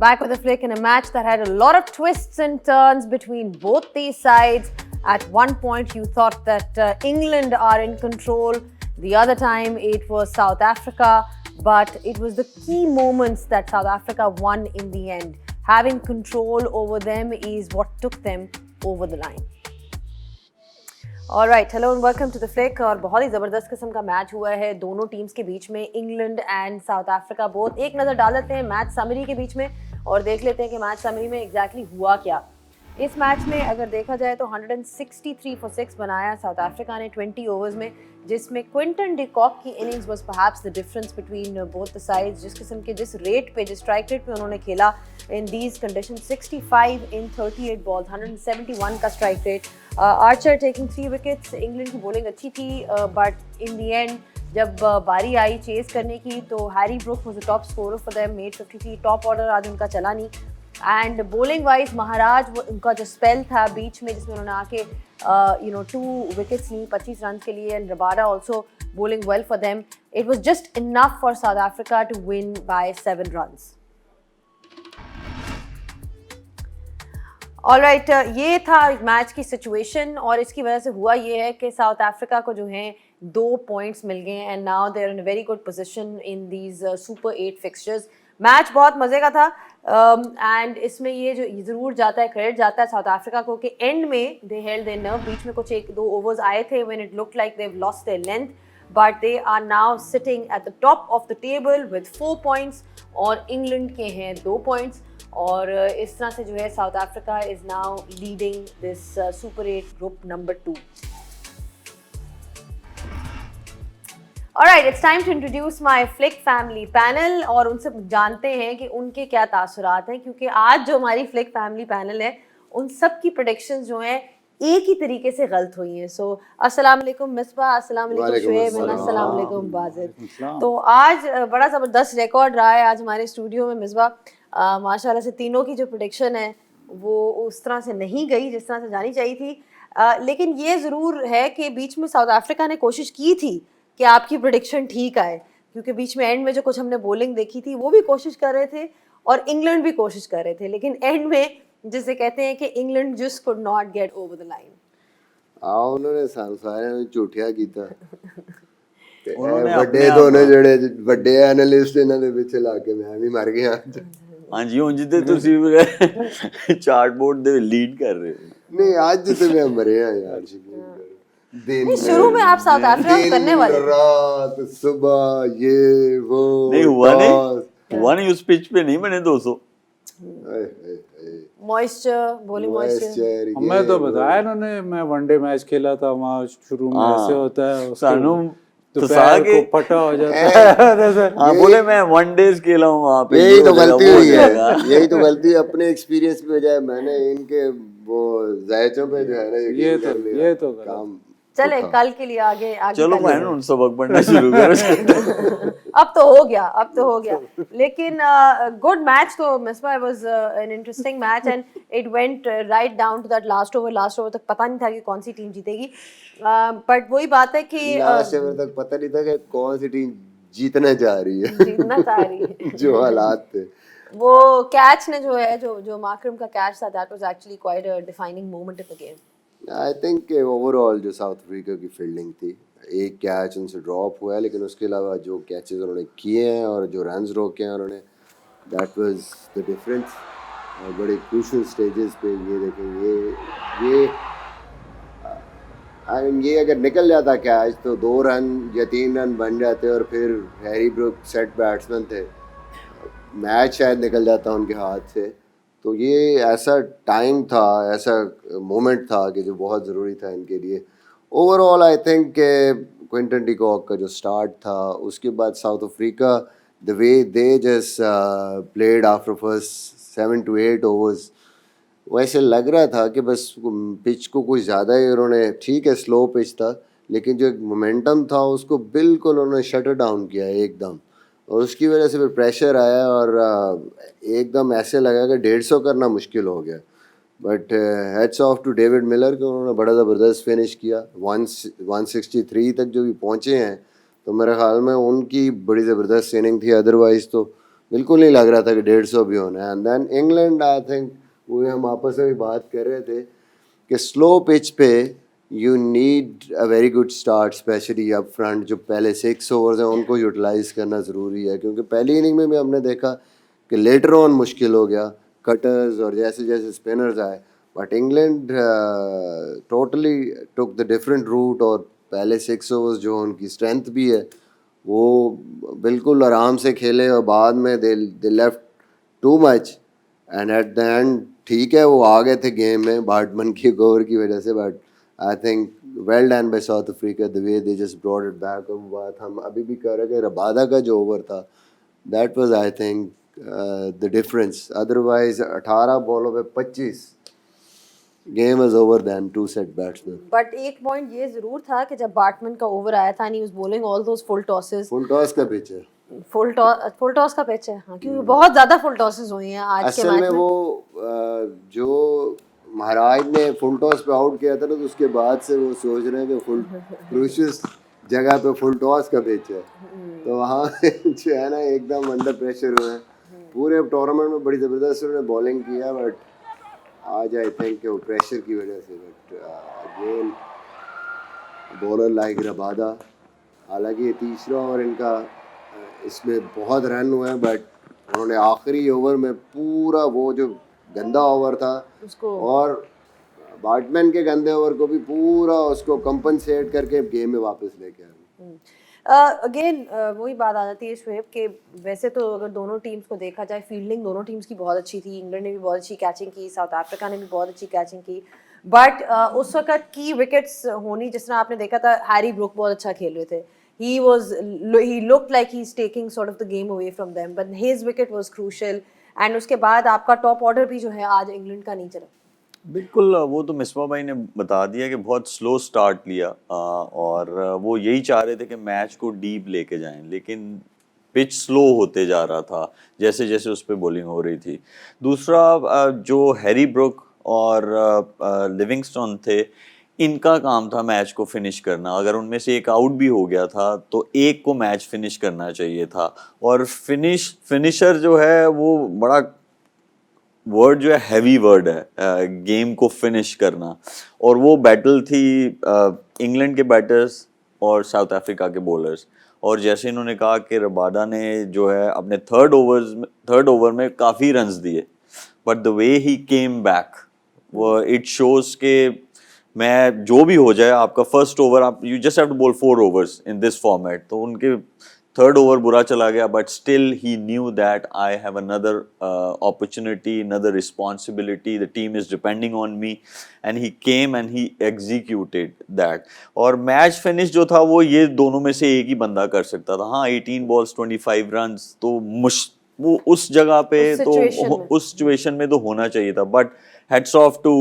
Back with a flick in a match that had a lot of twists and turns between both these sides. At one point, you thought that England are in control. The other time, it was South Africa. But it was the key moments that South Africa won in the end. Having control over them is what took them over the line. Alright, hello and welcome to the flick. और बहुत ही ज़बरदस्त किस्म का match हुआ है दोनों teams के बीच में, England and south Africa both. एक नज़र डाल लेते हैं मैच समरी के बीच में और देख लेते हैं कि मैच समरी में एग्जैक्टली हुआ क्या. इस मैच में अगर देखा जाए तो 163 for 6 बनाया साउथ अफ्रीका ने 20 ओवर्स में, जिसमें क्विंटन डी कॉक की innings was perhaps the difference between both the sides. जिस किस्म के जिस रेट पे, जिस स्ट्राइक रेट पे उन्होंने खेला in these condition, 65 in 38 balls, 171 का strike rate. Archer taking 3 wickets. England की बॉलिंग अच्छी थी बट इन द एंड जब बारी आई चेस करने की तो Harry Brook was the top scorer for them, made 53. Top order आज उनका चला नहीं. एंड बॉलिंग वाइज महाराज, वो उनका जो स्पेल था बीच में जिसमें उन्होंने आके 2 विकेट्स ली 25 रन के लिए, and Rabada also bowling well for them. It was just enough for South Africa to win by 7 runs. Alright, ये था मैच की सिचुएशन और इसकी वजह से हुआ ये है कि साउथ अफ्रीका को जो है 2 पॉइंट्स मिल गए and now they are in a very good position in these super 8 fixtures. Match बहुत मज़े का था एंड इसमें ये जो ज़रूर जाता है, क्रेडिट जाता है साउथ अफ्रीका को कि एंड में दे हेल्ड देयर नर्व. बीच में कुछ 1-2 ओवर्स आए थे when it looked like they have lost their length, but they are now sitting at the top of the table with 4 points और इंग्लैंड के हैं 2 पॉइंट्स. और इस तरह से जो है south Africa is now leading this super 8 group number 2. Alright, it's time to introduce my Flick family panel और उनसे जानते हैं कि उनके क्या तासुरात हैं, क्योंकि आज जो हमारी Flick family panel है उन सब की predictions जो हैं एक ही तरीके से गलत हुई हैं. सो अस्सलाम वालेकुम मिसबा, अस्सलाम वालेकुम शुएब, अस्सलाम वालेकुम बाजिर. तो आज बड़ा ज़बरदस्त रिकॉर्ड रहा है आज हमारे स्टूडियो में मिसबा. माशाल्लाह से तीनों की जो प्रेडिक्शन है वो उस तरह से नहीं गई जिस तरह से जानी चाहिए थी. लेकिन ये ज़रूर है कि बीच में साउथ अफ्रीका ने कोशिश की थी कि आपकी प्रेडिक्शन ठीक आए, क्योंकि बीच में एंड में जो कुछ हमने बॉलिंग देखी थी वो भी कोशिश कर रहे थे और इंग्लैंड भी कोशिश कर रहे थे, लेकिन एंड में जिसे कहते हैं कि England just could not get over the line. उन्होंने सारे ने ਝੂਠਿਆ ਕੀਤਾ ਤੇ ਵੱਡੇ ਦੋਨੇ ਜਿਹੜੇ ਵੱਡੇ ਐਨਾਲਿਸਟ ਇਹਨਾਂ ਦੇ ਵਿੱਚ ਲਾ ਕੇ ਮੈਂ ਵੀ ਮਰ ਗਿਆ. ਹਾਂਜੀ, ਹੁਣ ਜਿੱਦੇ ਤੁਸੀਂ ਚਾਰਟ ਬੋਰਡ ਦੇ ਲੀਡ ਕਰ ਰਹੇ ਹੋ. नहीं, आज तो मैं मरे हैं यार. दिन शुरू में आप साउथ अफ्रीका करने वाले, रात सुबह ये वो नहीं हुआ नहीं उस पिच पे नहीं बने 200. Moisture, bowling moisture. मैं तो बताया इन्होंने, मैं वनडे मैच खेला था वहाँ शुरू में ऐसे होता है, सानू दोपहर को फटा हो जाता है. हाँ, बोले मैं वनडेज खेला हूँ वहाँ पे. यही तो गलती हुई है, यही तो गलती अपने एक्सपीरियंस पे बजाय मैंने इनके वो जायचों पे जो है ना ये तो काम. चले कल के लिए आगे चलो मैं उन सबक पढ़ना शुरू करो. अब तो हो गया. लेकिन गुड मैच तो Misbah, was an interesting match and it went right down to that last over तक पता नहीं था कि कौन सी टीम जीतेगी. बट वही बात है कि लास्ट ओवर तक पता नहीं था कि कौन सी टीम जीतना चाह रही है. जो हालात थे, वो कैच ने जो है जो मार्करम का कैच था, that was actually quite a defining moment in the game. I think overall जो साउथ अफ्रीका की फील्डिंग थी, एक कैच उनसे ड्रॉप हुआ है, लेकिन उसके अलावा जो कैचेस उन्होंने किए हैं और जो रन्स रोके हैं उन्होंने, दैट वाज द डिफरेंस. और बड़े क्रूशल स्टेजेस पे ये देखें, ये अगर निकल जाता कैच तो 2 रन या 3 रन बन जाते और फिर हैरी ब्रूक सेट बैट्समैन थे, मैच शायद निकल जाता उनके हाथ से. तो ये ऐसा टाइम था, ऐसा मोमेंट था कि जो बहुत ज़रूरी था इनके लिए. Overall I think Quinton de Kock का जो स्टार्ट था, उसके बाद South Africa the way they just played after first 7 to 8 overs, वैसे लग रहा था कि बस पिच को कुछ ज़्यादा ही उन्होंने, ठीक है स्लो पिच था, लेकिन जो मोमेंटम था उसको बिल्कुल उन्होंने शटर डाउन किया एकदम, और उसकी वजह से फिर प्रेशर आया और एकदम ऐसे लगा कि 150 करना मुश्किल हो गया. But heads off to David Miller कि उन्होंने बड़ा ज़बरदस्त फिनिश किया. 163 तक जो भी पहुँचे हैं, तो मेरे ख्याल में उनकी बड़ी ज़बरदस्त इनिंग थी. अदरवाइज़ तो बिल्कुल नहीं लग रहा था कि 150 भी होना है। And then England, I think वो हम आपस में भी बात कर रहे थे कि स्लो पिच पे you need a very good start, specially up front. जो पहले 6 ओवर्स हैं उनको यूटिलाइज करना ज़रूरी है, क्योंकि पहली इनिंग में भी हमने देखा कि लेटर ऑन मुश्किल हो गया, कटर्स और जैसे जैसे स्पिनर्स आए। But England totally took the different route, और पहले 6 ओवर्स जो उनकी स्ट्रेंथ भी है वो बिल्कुल आराम से खेले, और बाद में they left too much and at the end ठीक है वो आ गए थे गेम में बार्टमन की एक ओवर की वजह से। But I think well done by south Africa the way they just brought it back. और वो बात हम अभी भी कर रहे हैं कि रबादा का जो ओवर था that was I think the difference. Otherwise 18 बॉलों पे 25 game is over then to set batsman. But एक पॉइंट ये जरूर था कि जब बार्टमन का ओवर आया था, he was bowling all those full tosses. Full toss का पिच है, फुल टॉस का पिच है, हाँ, क्योंकि बहुत ज्यादा फुल टॉसेस हुई हैं आज के असल मैच में में। वो जो महाराज ने फुल टॉस पे आउट किया था ना, तो उसके बाद से वो सोच रहे हैं कि फुल क्रूशियस जगह पे फुल टॉस का पिच है, तो वहाँ जो है ना एकदम अंडर प्रेशर हुए हैं। पूरे टूर्नामेंट में बड़ी ज़बरदस्त उन्होंने बॉलिंग किया, बट आज आई थिंक वो प्रेशर की वजह से। But again bowler like Rabada, हालांकि ये तीसरा ओवर इनका, इसमें बहुत रन हुए हैं, बट उन्होंने आखिरी ओवर में पूरा वो जो गंदा ओवर था उसको, और बार्टमैन के गंदे ओवर को भी पूरा उसको कंपनसेट करके गेम में वापस लेके आए। अगेन वही बात आ जाती है शुएब कि वैसे तो अगर दोनों टीम्स को देखा जाए, फील्डिंग दोनों टीम्स की बहुत अच्छी थी। इंग्लैंड ने भी बहुत अच्छी कैचिंग की, साउथ अफ्रीका ने भी बहुत अच्छी कैचिंग की, बट उस वक्त की विकेट्स होनी, जिस तरह आपने देखा था हैरी ब्रूक बहुत अच्छा खेल रहे थे, he looked like he's taking sort of the game away from them, but his wicket was crucial। And उसके बाद आपका टॉप ऑर्डर भी जो है आज इंग्लैंड का नहीं चला। बिल्कुल, वो तो मिसबा भाई ने बता दिया कि बहुत स्लो स्टार्ट लिया, और वो यही चाह रहे थे कि मैच को डीप लेके जाएं, लेकिन पिच स्लो होते जा रहा था जैसे जैसे उस पर बॉलिंग हो रही थी। दूसरा, जो हैरी ब्रुक और लिविंगस्टन थे, इनका काम था मैच को फिनिश करना। अगर उनमें से एक आउट भी हो गया था तो एक को मैच फिनिश करना चाहिए था। और फिनिशर जो है वो बड़ा वर्ड जो है हैवी वर्ड है, गेम को फिनिश करना। और वो बैटल थी इंग्लैंड के बैटर्स और साउथ अफ्रीका के बॉलर्स। और जैसे इन्होंने कहा कि रबाडा ने जो है अपने थर्ड ओवर में काफ़ी रन्स दिए, but the way he came back, वो इट शोज के मैं जो भी हो जाए, आपका फर्स्ट ओवर आप you just have to bowl 4 overs in this format. तो उनके थर्ड ओवर बुरा चला गया, but still he knew that I have another opportunity, another responsibility, the team is depending on me, and he came and he executed that. और match finish जो था वो ये दोनों में से एक ही बंदा कर सकता था। हाँ, 18 बॉल्स 25 रन्स तो वो उस जगह पे तो उस सिचुएशन में तो होना चाहिए था। बट हेड्स ऑफ टू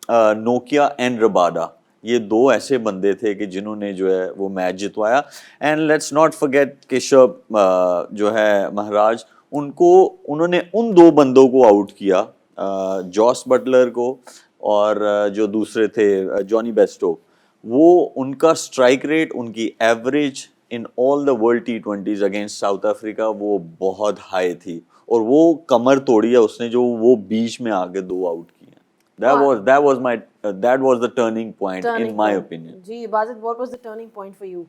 नोकिया एंड रबाडा, ये दो ऐसे बंदे थे कि जिन्होंने जो है वो मैच जितवाया। And let's not forget Keshav जो है महाराज, उन्होंने उन दो बंदों को आउट किया, जॉस बटलर को और जो दूसरे थे जॉनी बेस्टो। वो उनका स्ट्राइक रेट, उनकी average in all the world T20s against south Africa वो बहुत हाई थी, और वो कमर तोड़ी है उसने जो वो बीच में आके 2 आउट किए। That was the turning point in my opinion. जी इबादत, what was the turning point for you?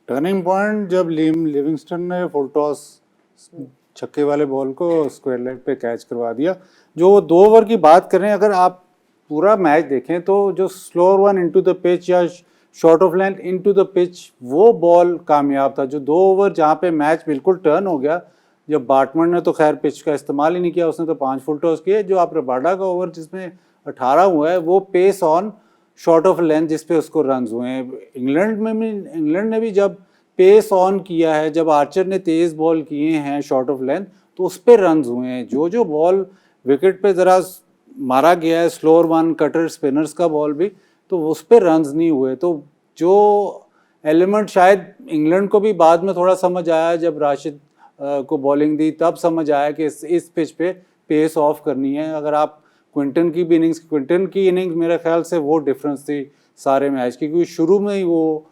Turning point जब लिविंगस्टन ने फुल टॉस छक्के वाले बॉल को स्क्वायर लेग पे कैच करवा दिया। जो 2 ओवर की बात करें, अगर आप पूरा मैच देखें तो जो slower one into the pitch या short of length into the pitch, वो बॉल कामयाब था। जो 2 ओवर जहाँ पे मैच बिल्कुल टर्न हो गया, जब बार्टमन ने तो खैर पिच का इस्तेमाल ही नहीं किया, उसने तो 5 फुल टॉस किए। जो आप रबाडा का ओवर जिसमें 18 हुआ है, वो pace on short of length जिस पे उसको रन्स हुए हैं। इंग्लैंड ने भी जब पेस ऑन किया है, जब आर्चर ने तेज़ बॉल किए हैं शॉर्ट ऑफ लेंथ, तो उस पर रन्स हुए हैं। जो बॉल विकेट पे ज़रा मारा गया है, स्लोअर वन कटर स्पिनर्स का बॉल भी, तो उस पर रन्स नहीं हुए। तो जो एलिमेंट शायद इंग्लैंड को भी बाद में थोड़ा समझ आया, जब राशिद को बॉलिंग दी तब समझ आया कि इस पिच पे पेस ऑफ करनी है। अगर आप क्विंटन की इनिंग्स मेरे ख्याल से वो डिफरेंस थी सारे मैच की, क्योंकि शुरू में ही वो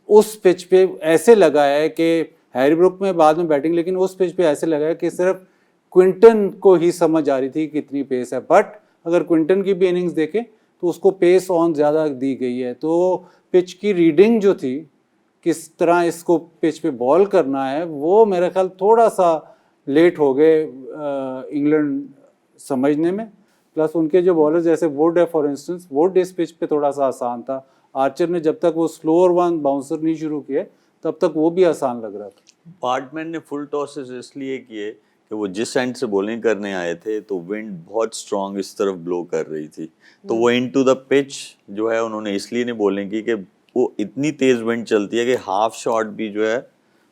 उस पिच पे ऐसे लगा है कि हैरी ब्रुक में बाद में बैटिंग, लेकिन उस पिच पे ऐसे लगा कि सिर्फ क्विंटन को ही समझ आ रही थी कितनी पेस है। बट अगर क्विंटन की भी इनिंग्स देखें तो उसको पेस ऑन ज़्यादा दी गई है। तो पिच की रीडिंग जो थी, किस तरह इसको पिच पे बॉल करना है, वो मेरा ख्याल थोड़ा सा लेट हो गए इंग्लैंड समझने में। प्लस उनके जो बॉलर जैसे वुड है फॉर इंस्टेंस, वुड इस पिच पे थोड़ा सा आसान था। आर्चर ने जब तक वो स्लोअर वन बाउंसर नहीं शुरू किए तब तक वो भी आसान लग रहा था। बार्टमैन ने फुल टॉसेस इसलिए किए कि वो जिस एंड से बॉलिंग करने आए थे तो विंड बहुत स्ट्रांग इस तरफ ब्लो कर रही थी, तो वो इनटू द पिच जो है उन्होंने इसलिए नहीं बॉलिंग की कि वो इतनी तेज विंड चलती है कि हाफ शॉट भी जो है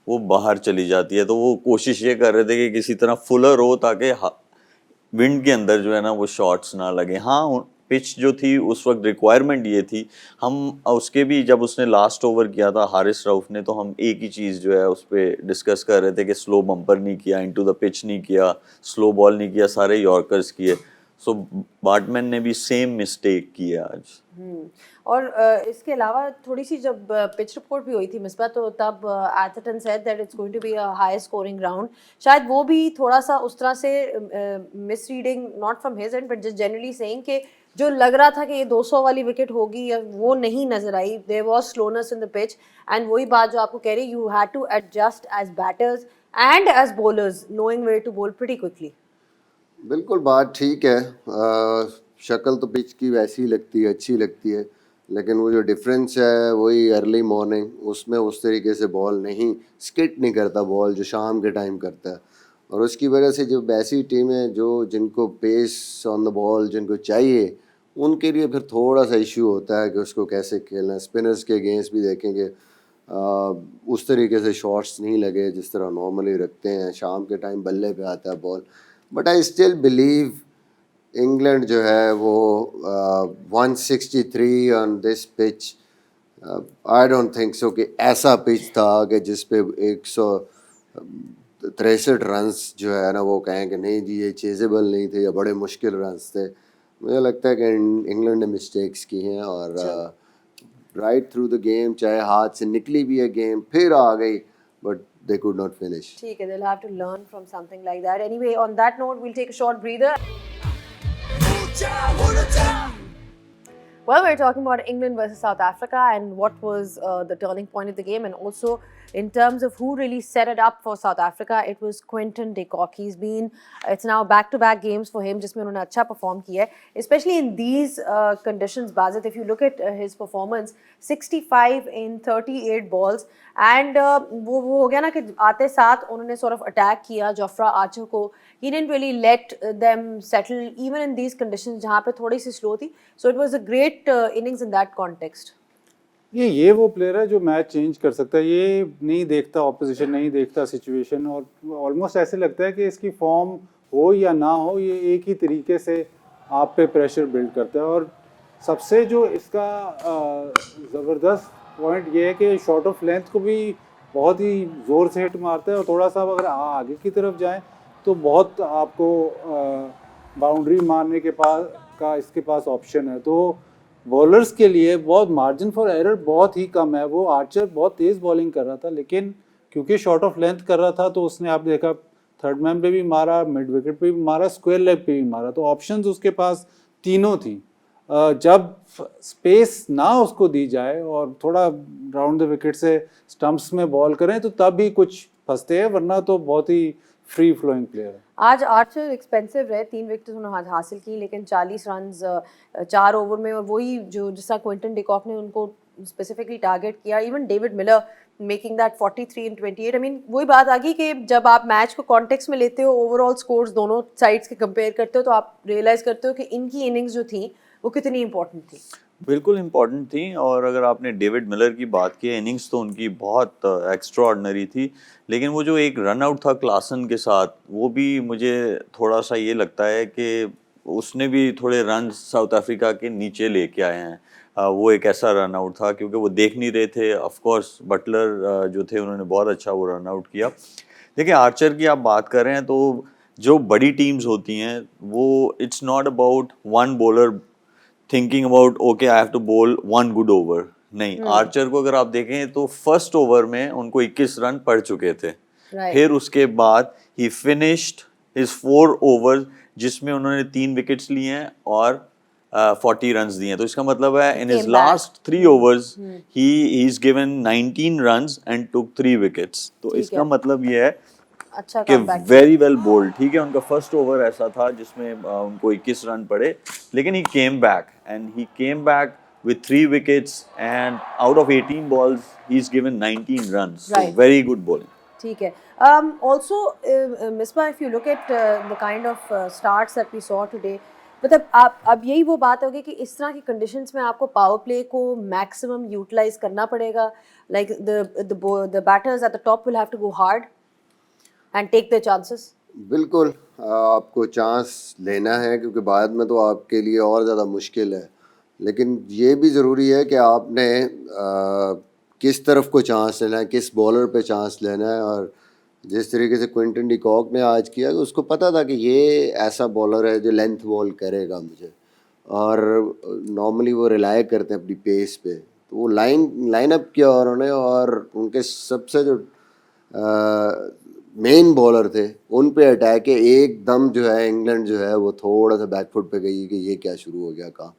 वो बाहर चली जाती है। तो वो कोशिश ये कर रहे थे कि किसी तरह फुलर हो ताकि विंड के अंदर जो है ना वो शॉट्स ना लगे। हाँ, पिच जो थी उस वक्त रिक्वायरमेंट ये थी, हम उसके भी जब उसने लास्ट ओवर किया था हारिस रऊफ ने, तो हम एक ही चीज़ जो है उस पर डिस्कस कर रहे थे कि स्लो बम्पर नहीं किया, इनटू द पिच नहीं किया, स्लो बॉल नहीं किया, सारे यॉर्कर्स किए। सो बार्टमैन ने भी सेम मिस्टेक किया आज। और इसके अलावा थोड़ी सी जब पिच रिपोर्ट भी हुई थी मिसबा, तो तब Atherton said that it's going to be a high scoring round. शायद वो भी थोड़ा सा उस तरह से misreading, not from his end but just generally saying कि जो लग रहा था कि ये 200 वाली विकेट होगी या वो नहीं नजर आई। There was slowness in the pitch and वही बात जो आपको कह रही, you had to adjust as batters and as bowlers knowing where to bowl pretty quickly. बिल्कुल बात ठीक है। शक्ल तो पिच की वैसी ही लगती है, अच्छी लगती है, लेकिन वो जो डिफरेंस है वही अर्ली मॉर्निंग, उसमें उस तरीके से बॉल नहीं स्किट नहीं करता बॉल जो शाम के टाइम करता है। और उसकी वजह से जो ऐसी टीमें जो जिनको पेस ऑन द बॉल जिनको चाहिए, उनके लिए फिर थोड़ा सा इशू होता है कि उसको कैसे खेलना है। स्पिनर्स के अगेंस्ट भी देखेंगे उस तरीके से शॉट्स नहीं लगे जिस तरह नॉर्मली रखते हैं, शाम के टाइम बल्ले पे आता है ball. But I still believe England जो है वो 163 on this pitch, I don't think so कि ऐसा पिच था कि जिस पे 163 रन्स जो है ना वो कहें कि नहीं जी ये चेजेबल नहीं थे या बड़े मुश्किल रन्स थे। मुझे लगता है कि इंग्लैंड ने मिस्टेक्स की हैं और राइट थ्रू द गेम, चाहे हाथ से निकली भी है गेम फिर आ गई, but they could not finish. ठीक है, they'll have to learn from something like that. Anyway, on that note, we'll take a short breather. Well, we're talking about England versus South Africa and what was the turning point of the game, and also in terms of who really set it up for South Africa, it was Quinton de Kock. It's now back-to-back games for him, जिसमें उन्होंने अच्छा perform किया है, especially in these conditions. Bazit, if you look at his performance, 65 in 38 balls, and वो हो गया ना कि आते साथ उन्होंने sort of attack किया जोफ्रा आर्चर को. He didn't really let them settle even in these conditions जहाँ पे थोड़ी सी slow थी. So it was a great innings in that context. ये वो प्लेयर है जो मैच चेंज कर सकता है। ये नहीं देखता ऑपोजिशन, नहीं देखता सिचुएशन, और ऑलमोस्ट ऐसे लगता है कि इसकी फॉर्म हो या ना हो, ये एक ही तरीके से आप पे प्रेशर बिल्ड करता है। और सबसे जो इसका ज़बरदस्त पॉइंट ये है कि शॉट ऑफ लेंथ को भी बहुत ही ज़ोर से हिट मारता है, और थोड़ा सा अगर आगे की तरफ जाएं तो बहुत आपको बाउंड्री मारने के पास का इसके पास ऑप्शन है। तो बॉलर्स के लिए बहुत मार्जिन फॉर एरर बहुत ही कम है। वो आर्चर बहुत तेज़ बॉलिंग कर रहा था, लेकिन क्योंकि शॉट ऑफ लेंथ कर रहा था तो उसने आप देखा थर्ड मैन पे भी मारा, मिड विकेट पे भी मारा, स्क्वायर लेग पे भी मारा, तो ऑप्शंस उसके पास तीनों थी। जब स्पेस ना उसको दी जाए और थोड़ा राउंड द विकेट से स्टंप्स में बॉल करें तो तब ही कुछ फंसते हैं, वरना तो बहुत ही फ्री फ्लोइंग प्लेयर है। आज आर्चर एक्सपेंसिव रहे, 3 विकेट उन्होंने आज हासिल की, लेकिन 40 रन्स 4 ओवर में, और वही जो जिसका क्विंटन डी कॉक ने उनको स्पेसिफिकली टारगेट किया। Even David Miller making that 43 in 28। I mean वही बात आ गई कि जब आप मैच को कॉन्टेक्स्ट में लेते हो, ओवरऑल स्कोर्स दोनों साइड्स के कंपेयर करते हो, तो आप रियलाइज करते हो कि इनकी इनिंग्स जो थी वो कितनी इंपॉर्टेंट थी। बिल्कुल इम्पॉर्टेंट थी। और अगर आपने डेविड मिलर की बात की, इनिंग्स तो उनकी बहुत एक्स्ट्रा ऑर्डिनरी थी, लेकिन वो जो एक रन आउट था क्लासन के साथ, वो भी मुझे थोड़ा सा ये लगता है कि उसने भी थोड़े रन साउथ अफ्रीका के नीचे लेके आए हैं। वो एक ऐसा रन आउट था क्योंकि वो देख नहीं रहे थे। ऑफ कोर्स बटलर जो थे उन्होंने बहुत अच्छा वो रन आउट किया। देखिए आर्चर की आप बात कर रहे हैं तो जो बड़ी टीम्स होती हैं वो it's not about one bowler thinking about okay I have to bowl one good over. नहीं, आर्चर को अगर आप देखें तो फर्स्ट ओवर में उनको 21 रन पड़ चुके थे। Right. फिर उसके बाद ही फिनिश्ड हिज 4 ओवर जिसमें उन्होंने 3 विकेट्स लिए हैं और 40 रन्स दिए हैं। तो इसका मतलब है in his Came back. Last 3 overs he is given 19 runs and took 3 wickets. तो ठीक इसका है। मतलब ये है अच्छा कि कमबैक। Very well bold. ठीक है, उनका फर्स्ट ओवर ऐसा था जिसमें उनको 21 रन पड़े, लेकिन he came back and he came back with 3 wickets and out of 18 balls he's given 19 runs. So Right. very good bowling. ठीक है. Also, Misbah, if you look at the kind of starts that we saw today, मतलब आप अब यही वो बात होगी कि इस तरह की कंडीशंस में आपको पावर प्ले को मैक्सिमम यूटिलाइज करना पड़ेगा. Like the batters at the top will have to go hard and take their chances. बिल्कुल आपको चांस लेना है क्योंकि बाद में तो आपके लिए और ज़्यादा मुश्किल है, लेकिन ये भी ज़रूरी है कि आपने किस तरफ को चांस लेना है, किस बॉलर पे चांस लेना है। और जिस तरीके से क्विंटन डी कॉक ने आज किया, उसको पता था कि ये ऐसा बॉलर है जो लेंथ बॉल करेगा मुझे, और नॉर्मली वो रिलाय करते हैं अपनी पेस पे। तो वो लाइन अप किया उन्होंने, और उनके सबसे जो मेन बॉलर थे उन पे अटैक है एकदम जो है इंग्लैंड जो है वो थोड़ा सा बैकफुट पे गई कि ये क्या शुरू हो गया काम।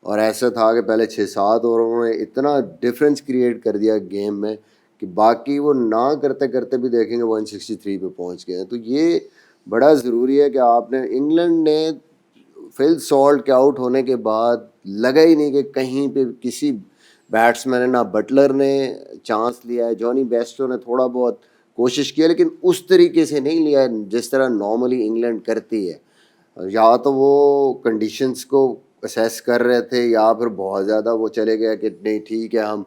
और ऐसा था कि पहले 6-7 ओवरों में इतना डिफरेंस क्रिएट कर दिया गेम में कि बाकी वो ना करते करते भी देखेंगे 163 पे पहुंच गए हैं। तो ये बड़ा ज़रूरी है कि आपने, इंग्लैंड ने फिल सॉल्ट के आउट होने के बाद लगा ही नहीं कि कहीं पे किसी बैट्समैन ने, ना बटलर ने चांस लिया है, जॉनी बेस्टो ने थोड़ा बहुत कोशिश किया, लेकिन उस तरीके से नहीं लिया जिस तरह नॉर्मली इंग्लैंड करती है। या तो वो कंडीशंस को असेस कर रहे थे, या फिर बहुत ज़्यादा वो चले गए कि नहीं ठीक है हम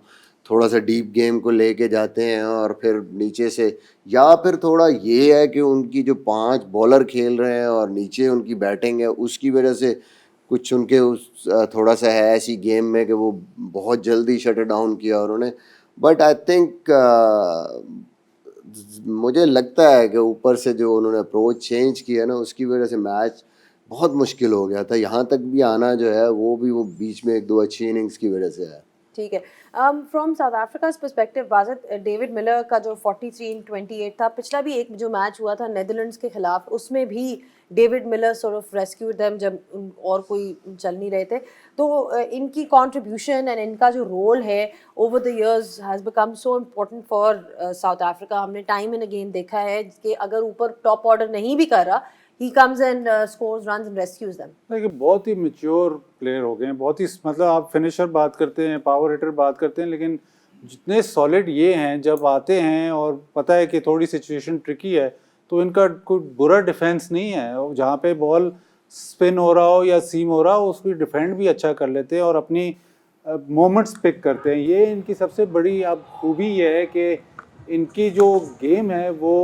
थोड़ा सा डीप गेम को लेके जाते हैं और फिर नीचे से, या फिर थोड़ा ये है कि उनकी जो 5 बॉलर खेल रहे हैं और नीचे उनकी बैटिंग है, उसकी वजह से कुछ उनके उस थोड़ा सा है ऐसी गेम में कि वो बहुत जल्दी शट डाउन किया उन्होंने। बट आई थिंक मुझे लगता है कि ऊपर से जो उन्होंने अप्रोच चेंज किया ना, उसकी वजह से मैच बहुत मुश्किल हो गया था। यहाँ तक भी आना जो है वो बीच में 1-2 अच्छी इनिंग्स की वजह से है। ठीक है. फ्रॉम साउथ अफ्रीका's पर्सपेक्टिव, बाज़त डेविड मिलर का जो 43-28 था, पिछला भी एक जो मैच हुआ था नेदरलैंड्स के खिलाफ, उसमें भी David Miller sort of rescued them जब और कोई चल नहीं रहे थे. तो इनकी कंट्रीब्यूशन एंड इनका जो रोल है over the years has become so important for South Africa. हमने टाइम एंड अगेन देखा है कि अगर ऊपर टॉप ऑर्डर नहीं भी कर रहा, he comes and scores runs and rescues them. देखिए बहुत ही मैच्योर प्लेयर हो गए हैं, बहुत ही, मतलब आप फिनिशर बात करते हैं, पावर हिटर बात करते हैं, लेकिन जितने सॉलिड ये हैं जब आते हैं और पता है कि थोड़ी सिचुएशन ट्रिकी है तो इनका कोई बुरा डिफेंस नहीं है। जहाँ पे बॉल स्पिन हो रहा हो या सीम हो रहा हो उसकी डिफेंड भी अच्छा कर लेते हैं और अपनी मोमेंट्स पिक करते हैं। ये इनकी सबसे बड़ी अब खूबी ये है कि इनकी जो गेम है वो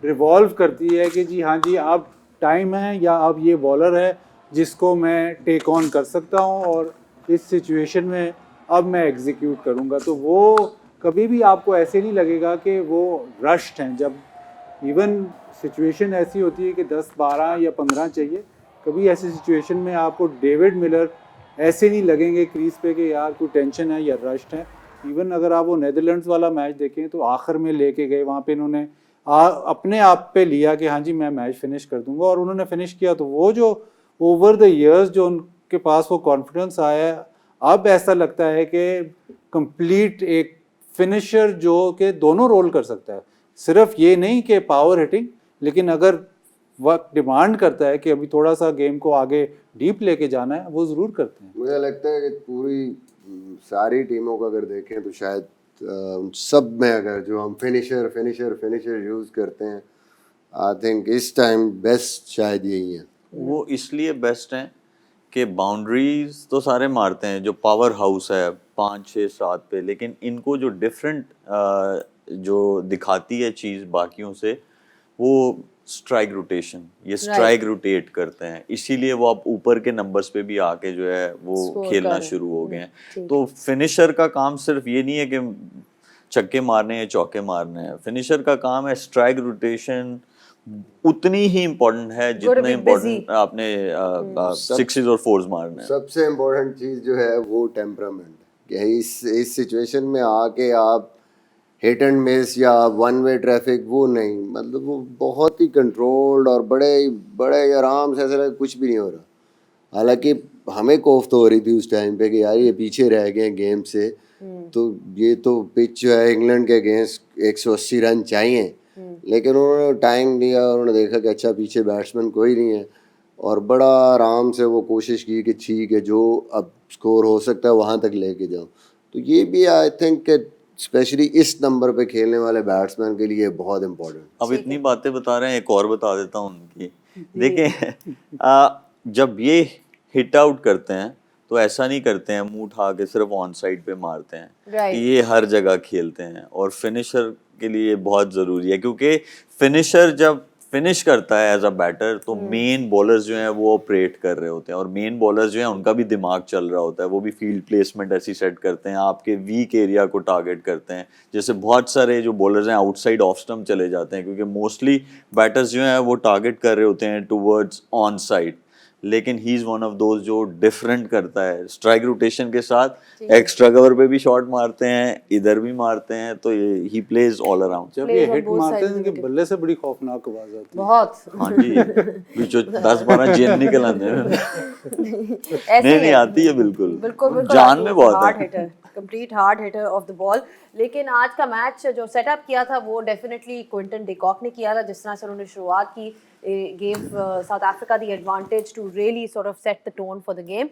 रिवॉल्व करती है कि जी हाँ जी अब टाइम है, या अब ये बॉलर है जिसको मैं टेक ऑन कर सकता हूँ और इस सिचुएशन में अब मैं एग्जीक्यूट करूँगा। तो वो कभी भी आपको ऐसे नहीं लगेगा कि वो रश्ड हैं। जब इवन सिचुएशन ऐसी होती है कि 10, 12 या 15 चाहिए, कभी ऐसी सिचुएशन में आपको डेविड मिलर ऐसे नहीं लगेंगे क्रीज पे कि यार कोई टेंशन है या रश्ड है। इवन अगर आप वो नेदरलैंड्स वाला मैच देखें तो आखिर में लेके गए, वहाँ पे इन्होंने अपने आप पे लिया कि हाँ जी मैं मैच फिनिश कर दूंगा, और उन्होंने फिनिश किया। तो वो जो ओवर द इयर्स जो उनके पास वो कॉन्फिडेंस आया है, अब ऐसा लगता है कि कंप्लीट एक फिनिशर जो कि दोनों रोल कर सकता है, सिर्फ ये नहीं कि पावर हिटिंग, लेकिन अगर वक्त डिमांड करता है कि अभी थोड़ा सा गेम को आगे डीप लेके जाना है, वो ज़रूर करते हैं। मुझे लगता है कि पूरी सारी टीमों को अगर देखें तो शायद उन सब में अगर जो हम फिनिशर यूज़ करते हैं, आई थिंक इस टाइम बेस्ट शायद यही है। वो इसलिए बेस्ट हैं कि बाउंड्रीज तो सारे मारते हैं जो पावर हाउस है 5, 6, 7 पे, लेकिन इनको जो डिफरेंट जो दिखाती है चीज़ बाकियों से, वो स्ट्राइक रोटेशन, ये स्ट्राइक रोटेट करते हैं, इसीलिए वो अब ऊपर के नंबर्स पे भी आके जो है वो खेलना शुरू हो गए हैं। तो फिनिशर का काम सिर्फ ये नहीं है कि छक्के मारने हैं चौके मारने हैं, फिनिशर का काम है स्ट्राइक रोटेशन उतनी ही इम्पोर्टेंट है जितना इम्पोर्टेंट आपने 6s और 4s मारने हैं। सबसे इम्पोर्टेंट चीज़ जो है वो टेम्परामेंट, इस सिचुएशन में आके आप हिट एंड मिस या वन वे ट्रैफिक, वो नहीं, मतलब वो बहुत ही कंट्रोल्ड और बड़े बड़े आराम से, ऐसा लगा कुछ भी नहीं हो रहा। हालांकि हमें कोफ्त हो रही थी उस टाइम पे कि यार ये पीछे रह गए गेम से, तो ये तो पिच जो है इंग्लैंड के अगेंस्ट 180 रन चाहिए, लेकिन उन्होंने टाइम दिया, उन्होंने देखा कि अच्छा पीछे बैट्समैन कोई नहीं है, और बड़ा आराम से वो कोशिश की कि ठीक है जो अब स्कोर हो सकता है वहाँ तक लेके जाओ। तो ये भी आई थिंक स्पेशली इस नंबर पे खेलने वाले बैट्समैन के लिए बहुत इम्पोर्टेंट। अब इतनी बातें बता रहे हैं, एक और बता देता हूँ उनकी। देखें, जब ये हिट आउट करते हैं तो ऐसा नहीं करते हैं मुंह उठा के सिर्फ ऑन साइड पे मारते हैं, Right. ये हर जगह खेलते हैं, और फिनिशर के लिए बहुत ज़रूरी है, क्योंकि फिनिशर जब फिनिश करता है एज अ बैटर तो मेन बॉलर्स जो हैं वो ऑपरेट कर रहे होते हैं, और मेन बॉलर्स जो हैं उनका भी दिमाग चल रहा होता है, वो भी फील्ड प्लेसमेंट ऐसी सेट करते हैं, आपके वीक एरिया को टारगेट करते हैं। जैसे बहुत सारे जो बॉलर्स हैं आउटसाइड ऑफ स्टंप चले जाते हैं, क्योंकि मोस्टली बैटर्स जो हैं वो टारगेट कर रहे होते हैं टूवर्ड्स ऑन साइड, लेकिन he is one of those जो डिफरेंट करता है, स्ट्राइक रोटेशन के साथ एक्स्ट्रा कवर पे भी शॉट मारते हैं, इधर भी मारते हैं, तो ये ही प्लेज ऑल अराउंड। जब Plays ये on हिट both मारते sides हैं of कि wicket. बल्ले से बड़ी खौफनाक आवाज आती है। बहुत हाँ जी, बीचों 10-12 चेन निकल आते हैं। ऐसे नहीं ही नहीं है। आती है, बिल्कुल बिल्कुल जान में बहुत हार्ड है। Hitter, complete hard hitter of the ball. लेकिन आज का मैच जो सेटअप किया था वो डेफिनेटली क्विंटन डिकॉक ने किया था, जिस तरह से उन्होंने शुरुआत की, gave South Africa the advantage to really sort of set the tone for the game.